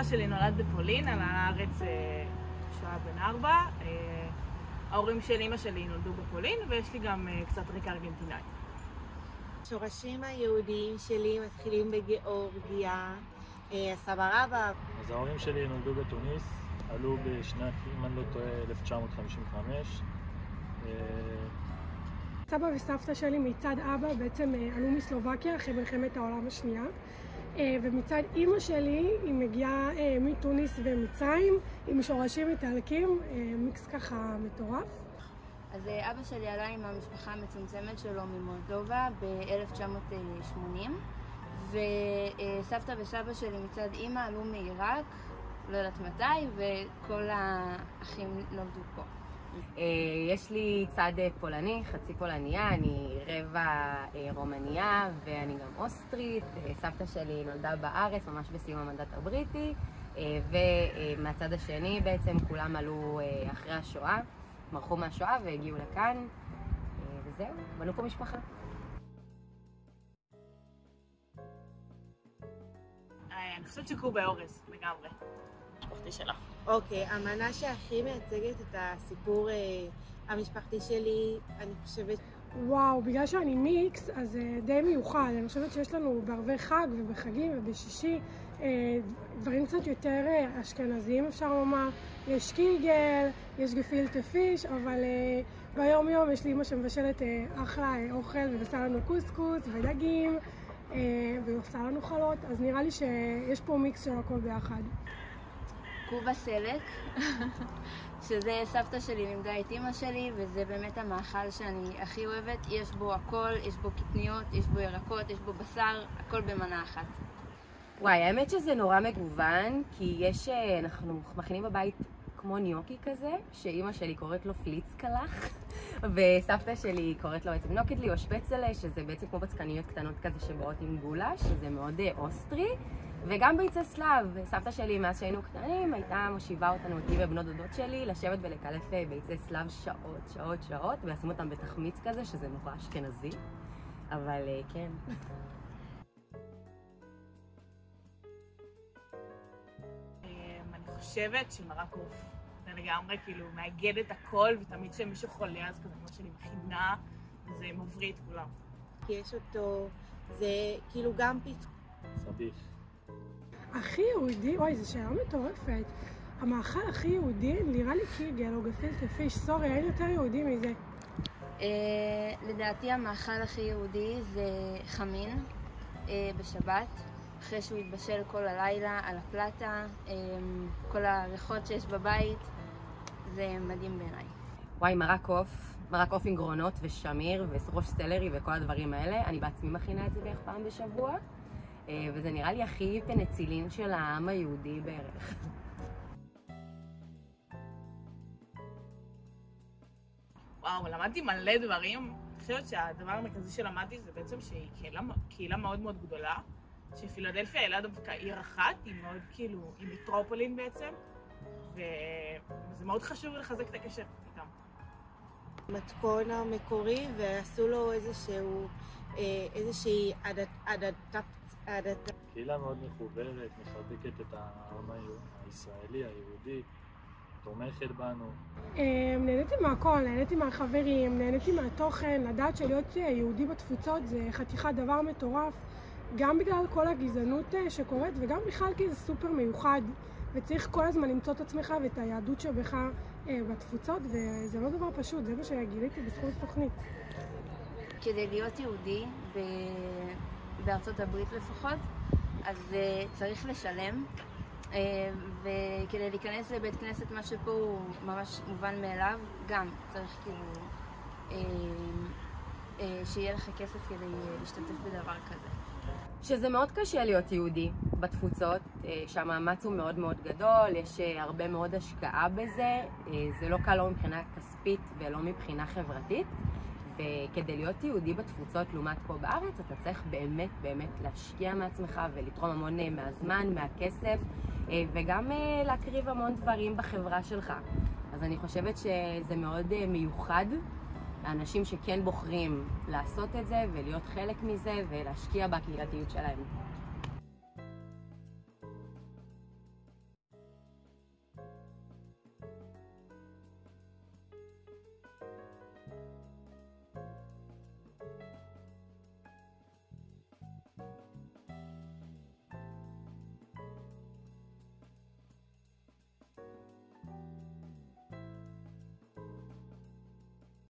אבא שלי נולד בפולין, עלה לארץ כשהיה בן 4. ההורים של אמא שלי נולדו בפולין, ויש לי גם קצת רקע ארגנטינאי. השורשים היהודיים שלי מתחילים בגיאורגיה, סבא רבא. אז ההורים שלי נולדו בתוניס, עלו בשנת, אם אני לא טועה, 1955. סבא וסבתא שלי מצד אבא בעצם עלו מסלובקיה אחרי מלחמת העולם השנייה, ומצד אמא שלי היא מגיעה מתוניס ומצרים עם שורשים איטלקים, מיקס ככה מטורף. אז אבא שלי עלה עם המשפחה המצומצמת שלו ממולדובה ב-1980, וסבתא וסבא שלי מצד אמא עלו מעיראק, לא יודעת מתי, וכל האחים נולדו פה. יש לי צד פולני, חצי פולניה, אני רבע רומניה ואני גם אוסטרית. סבתא שלי נולדה בארץ ממש בסיום המנדט הבריטי, ומהצד השני בעצם כולם עלו אחרי השואה, מרחו מהשואה והגיעו לכאן, וזהו, בנו פה משפחה. אני חושבת שקובה אורז, לגמרי. משפחתי שלה. אוקיי, המנה שהכי מייצגת את הסיפור המשפחתי שלי, אני חושבת... וואו, בגלל שאני מיקס, אז די מיוחד. אני חושבת שיש לנו בערבי חג ובחגים ובשישי דברים קצת יותר אשכנזיים, אפשר לומר. יש קיגל, יש גפילטה פיש, אבל ביום יום יש לי אמא שמבשלת אחלה אוכל ועושה לנו קוסקוס ודגים ועושה לנו חלות, אז נראה לי שיש פה מיקס של הכל ביחד. קובה סלק, שזה סבתא שלי לימדה את אמא שלי, וזה באמת המאכל שאני הכי אוהבת. יש בו הכל, יש בו קטניות, יש בו ירקות, יש בו בשר, הכל במנה אחת. וואי, האמת שזה נורא מגוון, כי אנחנו מכינים בבית כמו ניוקי כזה, שאמא שלי קוראת לו פליצקלח, וסבתא שלי קוראת לו בעצם נוקדלי או שפצלה, שזה בעצם כמו בצקניות קטנות כזה שבאות עם גולה, שזה מאוד אוסטרי. וגם ביצי סלב. סבתא שלי, מאז שהיינו קטנים, הייתה מושיבה אותנו, אותי ובנות דודות שלי, לשבת ולקלף ביצי סלב שעות, ולשים אותם בתחמיץ כזה, שזה נורא אשכנזי. אבל כן. אני חושבת שמרק עוף. זה לגמרי כאילו מאגד את הכל, ותמיד כשמישהו חולה, אז כזה כמו שלי מכינה, וזה מבריא את כולם. כי יש אותו, זה כאילו גם פתחון. סביח. הכי יהודי, וואי, זו שאלה מטורפת. המאכל הכי יהודי נראה לי קיגל או גפילטה פיש, סורי, אין יותר יהודי מזה. לדעתי המאכל הכי יהודי זה חמין בשבת, אחרי שהוא יתבשל כל הלילה על הפלטה, כל הריחות שיש בבית, זה מדהים בעיניי. וואי, מרק עוף עם גרונות ושמיר וראש סלרי וכל הדברים האלה. אני בעצמי מכינה את זה בערך פעם בשבוע. וזה נראה לי הכי פנצילין של העם היהודי בערך. וואו, למדתי מלא דברים. אני חושבת שהדבר המרכזי שלמדתי זה בעצם שהיא קהילה מאוד מאוד גדולה, שפילדלפיה היא דווקא עיר אחת, היא מאוד כאילו, היא מטרופולין בעצם, וזה מאוד חשוב לחזק את הקשר איתם. מתכון המקורי, ועשו לו איזושהי קהילה מאוד מחוברת, מחבקת את העם הישראלי, היהודי, תומכת בנו. נהניתי מהכל, נהניתי מהחברים, נהניתי מהתוכן. לדעת שלהיות יהודי בתפוצות זה חתיכת דבר מטורף, גם בגלל כל הגזענות שקורית, וגם בכלל כי זה סופר מיוחד, וצריך כל הזמן למצוא את עצמך ואת היהדות שבך בתפוצות, וזה לא דבר פשוט, זה מה שגיליתי בזכות תוכנית. כדי להיות יהודי, בארצות הברית לפחות, אז צריך לשלם, וכדי להיכנס לבית כנסת, מה שפה הוא ממש מובן מאליו, גם צריך כאילו שיהיה לך כסף כדי להשתתף בדבר כזה. שזה מאוד קשה להיות יהודי בתפוצות, שהמאמץ הוא מאוד מאוד גדול, יש הרבה מאוד השקעה בזה, זה לא קל לא מבחינה כספית ולא מבחינה חברתית, וכדי להיות יהודי בתפוצות לעומת פה בארץ, אתה צריך באמת להשקיע מעצמך ולתרום המון מהזמן, מהכסף, וגם להקריב המון דברים בחברה שלך. אז אני חושבת שזה מאוד מיוחד, האנשים שכן בוחרים לעשות את זה ולהיות חלק מזה ולהשקיע בקהילתיות שלהם.